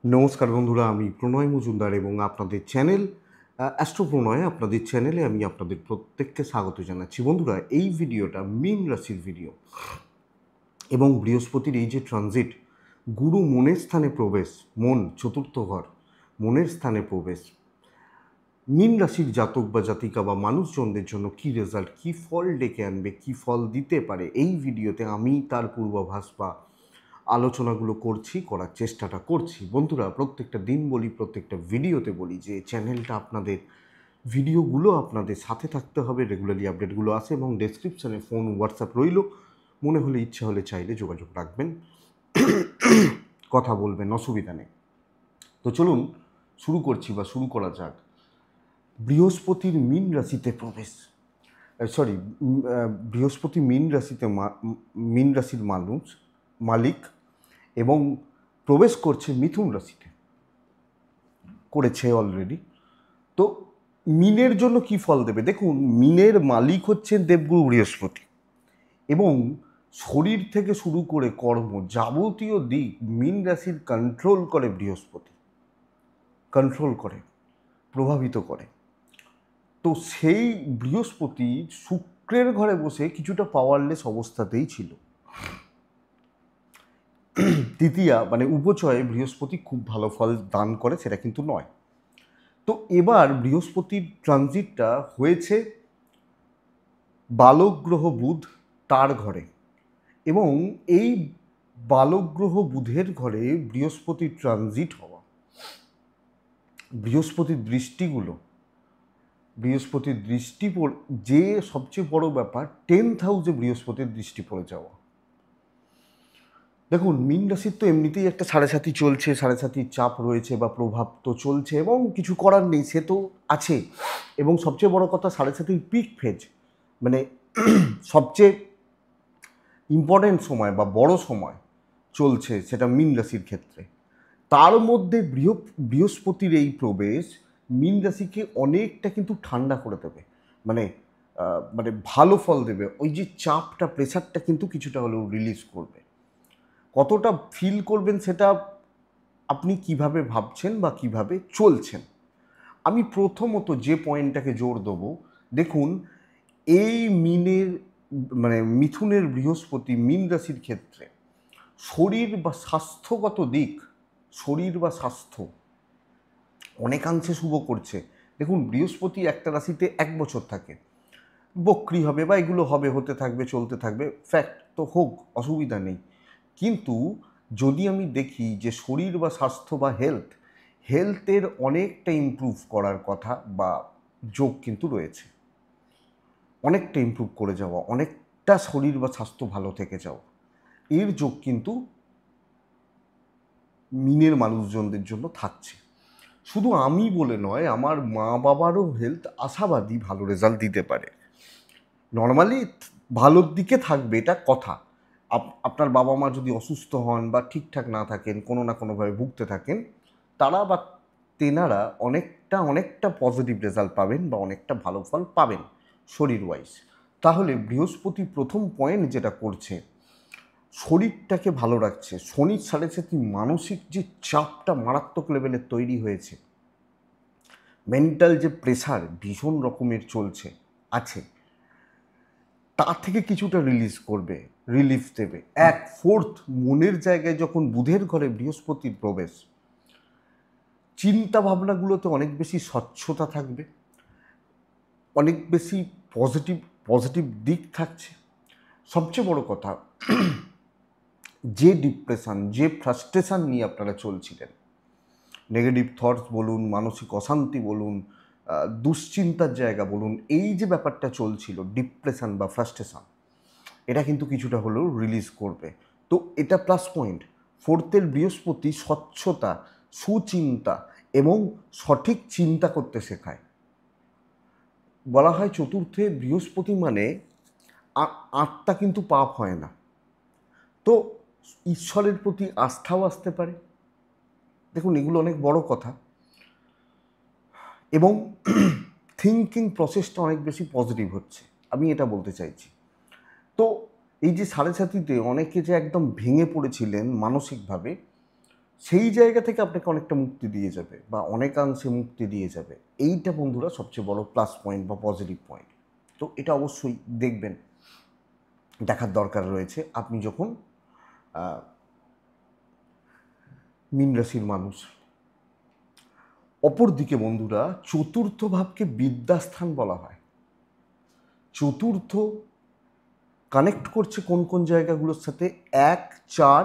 নমস্কার বন্ধুরা, আমি প্রণয় মজুমদার এবং আপনাদের চ্যানেল অ্যাস্ট্রো প্রণয়, আপনাদের চ্যানেলে আমি আপনাদের প্রত্যেককে স্বাগত জানাচ্ছি। বন্ধুরা, এই ভিডিওটা মীন রাশির ভিডিও এবং বৃহস্পতির এই যে ট্রানজিট, গুরু মনের স্থানে প্রবেশ, মন চতুর্থ ঘর, মনের স্থানে প্রবেশ, মীন রাশির জাতক বা জাতিকা বা মানুষজনদের জন্য কী রেজাল্ট, কী ফল ডেকে আনবে, কী ফল দিতে পারে, এই ভিডিওতে আমি তার পূর্বাভাস বা আলোচনাগুলো করার চেষ্টাটা করছি। বন্ধুরা, প্রত্যেকটা দিন বলি, প্রত্যেকটা ভিডিওতে বলি যে চ্যানেলটা আপনাদের, ভিডিওগুলো আপনাদের সাথে থাকতে হবে, রেগুলারলি আপডেটগুলো আসে এবং ডেসক্রিপশানে ফোন হোয়াটসঅ্যাপ রইল, মনে হলে ইচ্ছা হলে চাইলে যোগাযোগ রাখবেন, কথা বলবেন, অসুবিধা নেই। তো চলুন শুরু করা যাক। বৃহস্পতির মীন রাশিতে প্রবেশ, বৃহস্পতি মীন রাশির মালিক এবং প্রবেশ করছে মিথুন রাশিতে, করেছে অলরেডি। তো মীনের জন্য কি ফল দেবে দেখুন। মীনের মালিক হচ্ছেন দেবগুরু বৃহস্পতি এবং শরীর থেকে শুরু করে কর্ম যাবতীয় দিক মীন রাশির কন্ট্রোল করে বৃহস্পতি, প্রভাবিত করে। তো সেই বৃহস্পতি শুক্রের ঘরে বসে কিছুটা পাওয়ারলেস অবস্থাতেই ছিল। তৃতীয়া মানে উপচয়ে বৃহস্পতি খুব ভালো ফল দান করে সেটা কিন্তু নয়। তো এবার বৃহস্পতির ট্রানজিটটা হয়েছে বালক গ্রহ বুধ তার ঘরে, এবং এই বালক গ্রহ বুধের ঘরে বৃহস্পতির ট্রানজিট হওয়া, বৃহস্পতির দৃষ্টি যে সবচেয়ে বড় ব্যাপার, 10th হাউসে বৃহস্পতির দৃষ্টি পড়ে যাওয়া। দেখুন, মীন রাশির তো এমনিতেই একটা সাড়ে সাথী চলছে, সাড়ে সাথীর চাপ রয়েছে বা প্রভাব তো চলছে এবং কিছু করার নেই, সে তো আছে। এবং সবচেয়ে বড় কথা, সাড়ে সাথীর পিক ফেজ মানে সবচেয়ে ইম্পর্টেন্ট সময় বা বড় সময় চলছে সেটা মীন রাশির ক্ষেত্রে। তার মধ্যে বৃহস্পতির এই প্রবেশ মীন রাশিকে অনেকটা কিন্তু ঠান্ডা করে দেবে, মানে মানে ভালো ফল দেবে। ওই যে চাপটা, প্রেশারটা কিন্তু কিছুটা হলেও রিলিজ করবে। কতটা ফিল করবেন সেটা আপনি কিভাবে ভাবছেন বা কিভাবে চলছেন। আমি প্রথমত যে পয়েন্টটাকে জোর দেবো, দেখুন, এই মিথুনের বৃহস্পতি মীন রাশির ক্ষেত্রে শরীর বা স্বাস্থ্য অনেকাংশে শুভ করছে। দেখুন, বৃহস্পতি একটা রাশিতে 1 বছর থাকে, বক্রি হবে বা এগুলো হবে, হতে থাকবে, চলতে থাকবে, ফ্যাক্ট তো হোক, অসুবিধা নেই। কিন্তু যদি আমি দেখি যে শরীর বা স্বাস্থ্য বা হেলথের অনেকটা ইমপ্রুভ করার কথা বা যোগ কিন্তু রয়েছে, অনেকটা ইমপ্রুভ করে যাওয়া, অনেকটা শরীর বা স্বাস্থ্য ভালো থেকে যাওয়া, এর যোগ কিন্তু মিনের মানুষজনদের জন্য থাকছে। শুধু আমি বলে নয়, আমার মা বাবারও হেলথ আশাবাদী ভালো রেজাল্ট দিতে পারে। নর্মালি ভালোর দিকে থাকবে, এটা কথা। আপনার বাবা মা যদি অসুস্থ হন বা ঠিকঠাক না থাকেন, কোনো না কোনোভাবে ভুগতে থাকেন, তেনারা অনেকটা পজিটিভ রেজাল্ট পাবেন বা অনেকটা ভালো ফল পাবেন শরীর ওয়াইজ। তাহলে বৃহস্পতি প্রথম পয়েন্ট যেটা করছে, শরীরটাকে ভালো রাখছে। শনির সাড়ে সাথে মানসিক যে চাপটা মারাত্মক লেভেলের তৈরি হয়েছে, মেন্টাল যে প্রেশার ভীষণ রকমের চলছে আছে, তার থেকে কিছুটা রিলিফ দেবে। 1/4 মনের জায়গায় যখন বুধের ঘরে বৃহস্পতির প্রবেশ, চিন্তা ভাবনাগুলোতে অনেক বেশি স্বচ্ছতা থাকবে, অনেক বেশি পজিটিভ দিক থাকছে। সবচেয়ে বড় কথা, যে ডিপ্রেশন, যে ফ্রাস্ট্রেশন নিয়ে আপনারা চলছিলেন, নেগেটিভ থটস বলুন, মানসিক অশান্তি বলুন, দুশ্চিন্তার জায়গা বলুন, এই যে ব্যাপারটা চলছিল ডিপ্রেশন বা ফ্রাস্ট্রেশন, এটা কিন্তু কিছুটা হলেও রিলিজ করবে। তো এটা প্লাস পয়েন্ট। 4th বৃহস্পতি স্বচ্ছতা, সুচিন্তা এবং সঠিক চিন্তা করতে শেখায়। বলা হয় 4th বৃহস্পতি মানে আত্মা কিন্তু পাপ হয় না, তো ঈশ্বরের প্রতি আস্থাও আসতে পারে। দেখুন, এগুলো অনেক বড় কথা। এবং থিঙ্কিং প্রসেসটা অনেক বেশি পজিটিভ হচ্ছে, আমি এটা বলতে চাইছি। তো এই যে সাড়ে সাথীতে অনেকে যে একদম ভেঙে পড়েছিলেন মানসিকভাবে, সেই জায়গা থেকে আপনাকে অনেকটা মুক্তি দিয়ে যাবে বা অনেকাংশে মুক্তি দিয়ে যাবে। এইটা বন্ধুরা সবচেয়ে বড় প্লাস পয়েন্ট বা পজিটিভ পয়েন্ট। তো এটা অবশ্যই দেখবেন, দেখার দরকার রয়েছে আপনি যখন মীন রাশির মানুষ। অপরদিকে বন্ধুরা, চতুর্থ ভাবকে বিদ্যাস্থান বলা হয়। চতুর্থ কানেক্ট করছে কোন কোন জায়গাগুলোর সাথে? 1, 4,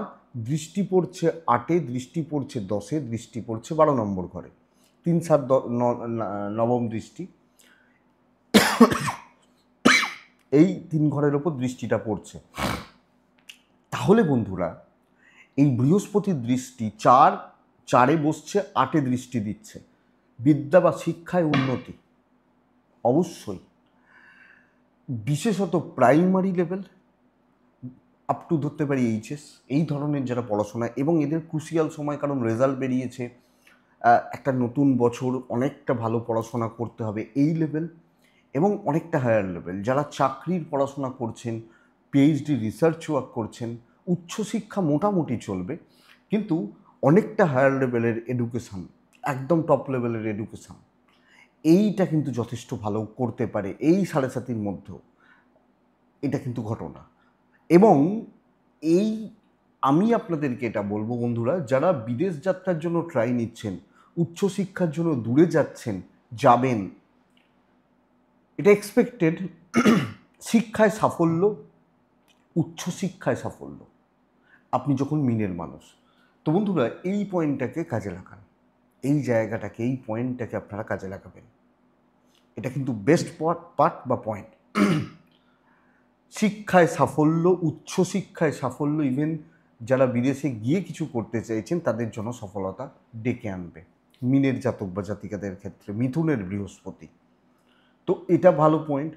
দৃষ্টি পড়ছে 8-এ, দৃষ্টি পড়ছে 10-এ, দৃষ্টি পড়ছে 12 নম্বর ঘরে, 3, 7, নবম দৃষ্টি, এই 3 ঘরের ওপর দৃষ্টিটা পড়ছে। তাহলে বন্ধুরা, এই বৃহস্পতির দৃষ্টি 4-এ বসছে, 8-এ দৃষ্টি দিচ্ছে। বিদ্যা বা শিক্ষায় উন্নতি অবশ্যই, বিশেষত প্রাইমারি লেভেল আপ টু ধরতে পারি এইচএস, এই ধরনের যারা পড়াশোনা, এবং এদের ক্রুশিয়াল সময়, কারণ রেজাল্ট বেরিয়েছে, একটা নতুন বছর, অনেকটা ভালো পড়াশোনা করতে হবে এই লেভেল, এবং অনেকটা হায়ার লেভেল যারা চাকরির পড়াশোনা করছেন, পিএইচডি রিসার্চ ওয়ার্ক করছেন, উচ্চশিক্ষা মোটামুটি চলবে, কিন্তু অনেকটা হায়ার লেভেলের এডুকেশান, একদম টপ লেভেলের এডুকেশান, এইটা কিন্তু যথেষ্ট ভালো করতে পারে এই 7.5-এর মধ্যেও। এটা কিন্তু ঘটনা। এবং এই আমি আপনাদেরকে এটা বলবো বন্ধুরা, যারা বিদেশ যাত্রার জন্য ট্রাই নিচ্ছেন, উচ্চশিক্ষার জন্য দূরে যাচ্ছেন, যাবেন, এটা এক্সপেক্টেড। শিক্ষায় সাফল্য, উচ্চশিক্ষায় সাফল্য, আপনি যখন মিনের মানুষ। তো বন্ধুরা, এই পয়েন্টটাকে কাজে লাগান, এই জায়গাটাকে, এই পয়েন্টটাকে আপনারা কাজে লাগাবেন। এটা কিন্তু বেস্ট পার্ট বা পয়েন্ট। শিক্ষায় সাফল্য, উচ্চশিক্ষায় সাফল্য, ইভেন যারা বিদেশে গিয়ে কিছু করতে চাইছেন তাদের জন্য সফলতা ডেকে আনবে মিনের জাতক বা জাতিকাদের ক্ষেত্রে, মিথুনের বৃহস্পতি। তো এটা ভালো পয়েন্ট।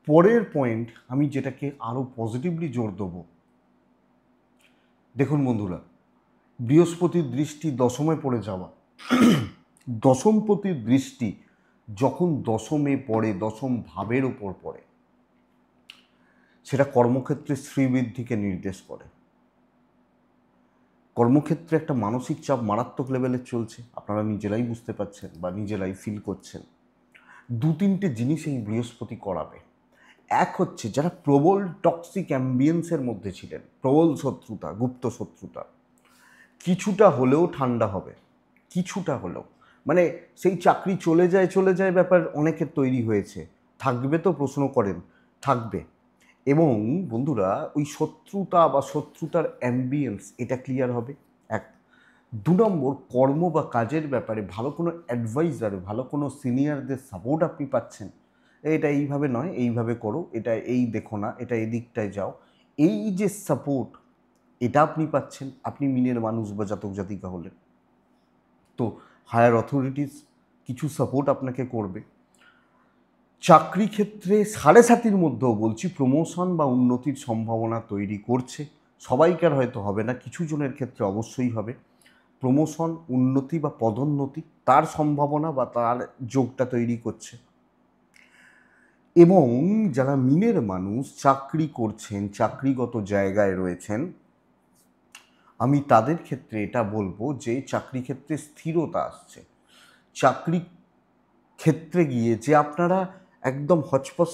পরের পয়েন্ট আমি যেটাকে আরও পজিটিভলি জোর দেবো, দেখুন বন্ধুরা, বৃহস্পতির দৃষ্টি দশমে পড়ে যাওয়া, দশমপতির দৃষ্টি যখন দশমে পড়ে, দশম ভাবের ওপর পড়ে, সেটা কর্মক্ষেত্রে শ্রীবৃদ্ধিকে নির্দেশ করে। কর্মক্ষেত্রে একটা মানসিক চাপ মারাত্মক লেভেলের চলছে, আপনারা নিজেরাই বুঝতে পারছেন বা নিজেরাই ফিল করছেন। 2-3টে জিনিস এই বৃহস্পতি করাবে। এক হচ্ছে, যারা প্রবল টক্সিক অ্যাম্বিয়েন্সের মধ্যে ছিলেন, প্রবল শত্রুতা, গুপ্ত শত্রুতা, কিছুটা হলেও ঠান্ডা হবে, কিছুটা হলেও। মানে সেই চাকরি চলে যায় ব্যাপার অনেকের তৈরি হয়েছে, থাকবে তো? প্রশ্ন করেন, থাকবে। এবং বন্ধুরা, ওই শত্রুতা বা শত্রুতার অ্যাম্বিয়েন্স, এটা ক্লিয়ার হবে। 1, 2 নম্বর, কর্ম বা কাজের ব্যাপারে ভালো কোনো অ্যাডভাইজার, ভালো কোনো সিনিয়রদের সাপোর্ট আপনি পাচ্ছেন। এটা এইভাবে নয়, এইভাবে করো, এটা এই দেখো না, এটা এদিকটায় যাও, এই যে সাপোর্ট, এটা আপনি পাচ্ছেন, আপনি মিনের মানুষ বা জাতক জাতিকা হলেন। তো হায়ার অথরিটিস কিছু সাপোর্ট আপনাকে করবে। চাকরি ক্ষেত্রে 7.5-এর মধ্যেও বলছি, প্রমোশন বা উন্নতির সম্ভাবনা তৈরি করছে। সবাইকার হয়তো হবে না, কিছু জনের ক্ষেত্রে অবশ্যই হবে। প্রমোশন, উন্নতি বা পদোন্নতি, তার সম্ভাবনা বা তার যোগটা তৈরি করছে। এবং যারা মিনের মানুষ চাকরি করছেন, চাকরিগত জায়গায় রয়েছেন, আমি তাদের ক্ষেত্রে এটা বলবো যে চাকরি ক্ষেত্রে স্থিরতা আসছে। চাকরি ক্ষেত্রে গিয়ে যে আপনারা একদম হচপচ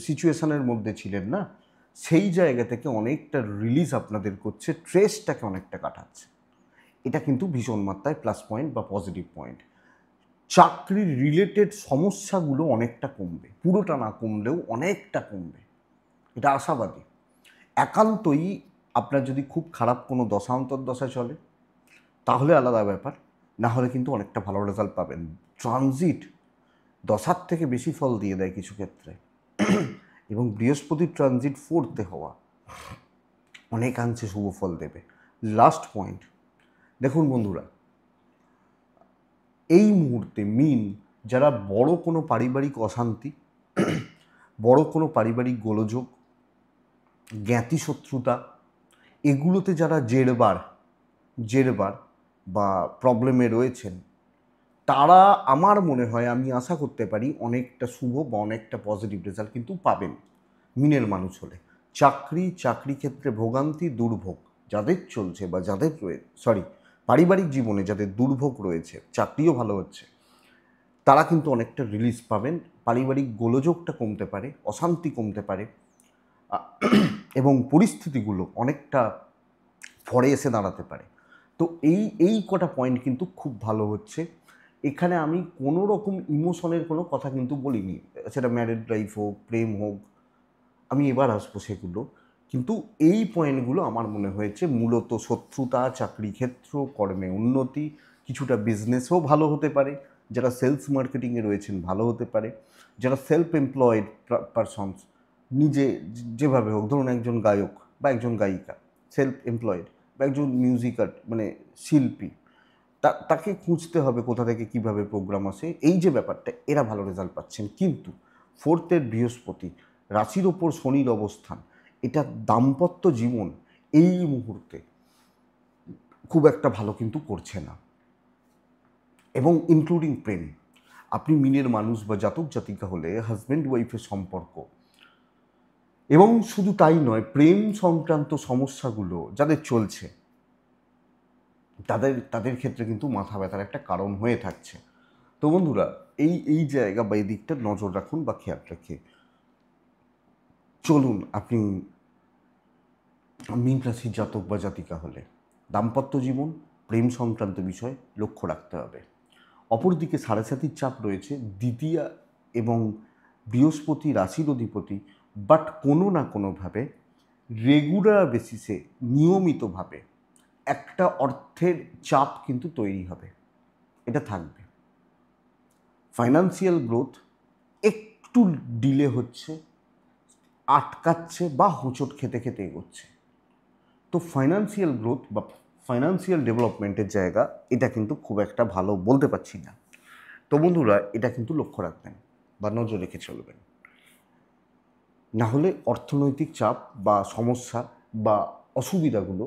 সিচুয়েশনের মধ্যে ছিলেন না, সেই জায়গা থেকে অনেকটা রিলিজ আপনাদের করছে, স্ট্রেসটাকে অনেকটা কাটাচ্ছে। এটা কিন্তু ভীষণ মাত্রায় প্লাস পয়েন্ট বা পজিটিভ পয়েন্ট। চাকরির রিলেটেড সমস্যাগুলো অনেকটা কমবে, পুরোটা না কমলেও অনেকটা কমবে, এটা আশাবাদী। একান্তই আপনার যদি খুব খারাপ কোনো দশা অন্তর্দশা চলে তাহলে আলাদা ব্যাপার, না হলে কিন্তু অনেকটা ভালো রেজাল্ট পাবেন। ট্রানজিট দশার থেকে বেশি ফল দিয়ে দেয় কিছু ক্ষেত্রে, এবং বৃহস্পতির ট্রানজিট 4th-এ হওয়া অনেকাংশে শুভ ফল দেবে। লাস্ট পয়েন্ট, দেখুন বন্ধুরা, এই মুহূর্তে মিন যারা বড় কোনো পারিবারিক অশান্তি, বড় কোনো পারিবারিক গোলযোগ, জ্ঞাতি শত্রুতা, এগুলোতে যারা জেরবার বা প্রবলেমে রয়েছেন, তারা আমার মনে হয়, আমি আশা করতে পারি অনেকটা শুভ বা অনেকটা পজিটিভ রেজাল্ট কিন্তু পাবেন মিনের মানুষ হলে। চাকরি ক্ষেত্রে ভোগান্তি, দুর্ভোগ যাদের চলছে বা যাদের পারিবারিক জীবনে যাদের দুর্ভোগ রয়েছে, চাকরিও ভালো হচ্ছে, তারা কিন্তু অনেকটা রিলিজ পাবেন। পারিবারিক গোলযোগটা কমতে পারে, অশান্তি কমতে পারে এবং পরিস্থিতিগুলো অনেকটা ফরে এসে দাঁড়াতে পারে। তো এই কটা পয়েন্ট কিন্তু খুব ভালো হচ্ছে। এখানে আমি কোনো রকম ইমোশনের কোনো কথা কিন্তু বলিনি, সেটা ম্যারিড লাইফ হোক, প্রেম হোক, আমি এবার আসবো সেগুলো। কিন্তু এই পয়েন্টগুলো আমার মনে হয়েছে মূলত শত্রুতা, চাকরি ক্ষেত্র, কর্মে উন্নতি, কিছুটা বিজনেসও ভালো হতে পারে, যারা সেলস মার্কেটিংয়ে রয়েছেন ভালো হতে পারে, যারা সেলফ এমপ্লয়েড পারসনস, নিজে যেভাবে হোক, ধরুন একজন গায়ক বা একজন গায়িকা সেলফ এমপ্লয়েড, বা একজন মিউজিকার মানে শিল্পী, তাকে খুঁজতে হবে কোথা থেকে কীভাবে প্রোগ্রাম আসে, এই যে ব্যাপারটা, এরা ভালো রেজাল্ট পাচ্ছেন। কিন্তু ফোর্থের বৃহস্পতি, রাশির ওপর শনির অবস্থান, এটা দাম্পত্য জীবন এই মুহূর্তে খুব একটা ভালো কিন্তু করছে না, এবং ইনক্লুডিং প্রেম। আপনি মিনের মানুষ বা জাতক জাতিকা হলে হাজব্যান্ড ওয়াইফের সম্পর্ক, এবং শুধু তাই নয়, প্রেম সংক্রান্ত সমস্যাগুলো যাদের চলছে তাদের ক্ষেত্রে কিন্তু মাথা ব্যথার একটা কারণ হয়ে থাকছে। তো বন্ধুরা, এই জায়গা বা এই দিকটা নজর রাখুন বা খেয়াল রেখে চলুন। আপনি মীন রাশির জাতক বা জাতিকা হলে দাম্পত্য জীবন, প্রেম সংক্রান্ত বিষয় লক্ষ্য রাখতে হবে। অপরদিকে সাড়ে সাতির চাপ রয়েছে দ্বিতীয়া এবং বৃহস্পতি রাশির অধিপতি, বাট কোনো না কোনোভাবে রেগুলার বেসিসে নিয়মিতভাবে একটা অর্থের চাপ কিন্তু তৈরি হবে, এটা থাকবে। ফাইন্যান্সিয়াল গ্রোথ একটু ডিলে হচ্ছে, আটকাচ্ছে বা হোঁচট খেতে খেতে এগোচ্ছে। তো ফাইন্যান্সিয়াল গ্রোথ বা ফাইন্যান্সিয়াল ডেভেলপমেন্টের জায়গা এটা কিন্তু খুব একটা ভালো বলতে পারছি না। তো বন্ধুরা, এটা কিন্তু লক্ষ্য রাখবেন বা নজর রেখে চলবেন, না হলে অর্থনৈতিক চাপ বা সমস্যা বা অসুবিধাগুলো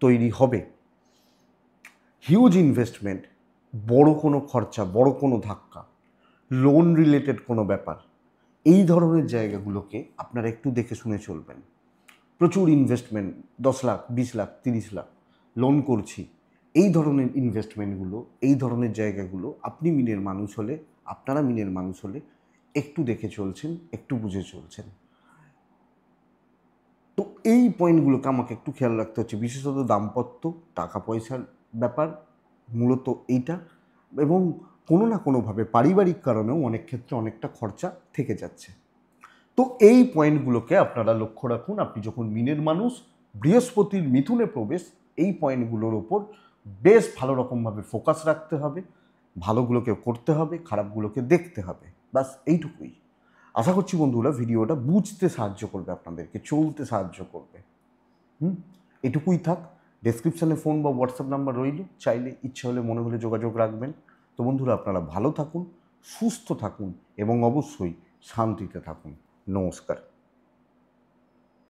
তৈরি হবে। হিউজ ইনভেস্টমেন্ট, বড় কোনো খরচা, বড় কোনো ধাক্কা, লোন রিলেটেড কোনো ব্যাপার, এই ধরনের জায়গাগুলোকে আপনারা একটু দেখে শুনে চলবেন। প্রচুর ইনভেস্টমেন্ট, 10 লাখ, 20 লাখ, 30 লাখ লোন করছি, এই ধরনের ইনভেস্টমেন্টগুলো, এই ধরনের জায়গাগুলো আপনি মিনের মানুষ হলে, আপনারা মিনের মানুষ হলে একটু দেখে চলছেন, একটু বুঝে চলছেন। তো এই পয়েন্টগুলোকে আমাকে একটু খেয়াল রাখতে হচ্ছে, বিশেষত দাম্পত্য, টাকা পয়সার ব্যাপার মূলত এইটা, এবং কোনো না কোনোভাবে পারিবারিক কারণেও অনেক ক্ষেত্রে অনেকটা খরচা থেকে যাচ্ছে। তো এই পয়েন্টগুলোকে আপনারা লক্ষ্য রাখুন। আপনি যখন মিনের মানুষ, বৃহস্পতির মিথুনে প্রবেশ, এই পয়েন্টগুলোর ওপর বেশ ভালো রকমভাবে ফোকাস রাখতে হবে, ভালোগুলোকে করতে হবে, খারাপগুলোকে দেখতে হবে, বাস এইটুকুই। আশা করছি বন্ধুরা ভিডিওটা বুঝতে সাহায্য করবে, আপনাদেরকে চলতে সাহায্য করবে। এটুকুই থাক। ডেসক্রিপশানে ফোন বা হোয়াটসঅ্যাপ নাম্বার রইল, চাইলে ইচ্ছা হলে মনে হলে যোগাযোগ রাখবেন। তো বন্ধুরা, আপনারা ভালো থাকুন, সুস্থ থাকুন এবং অবশ্যই শান্তিতে থাকুন। নমস্কার।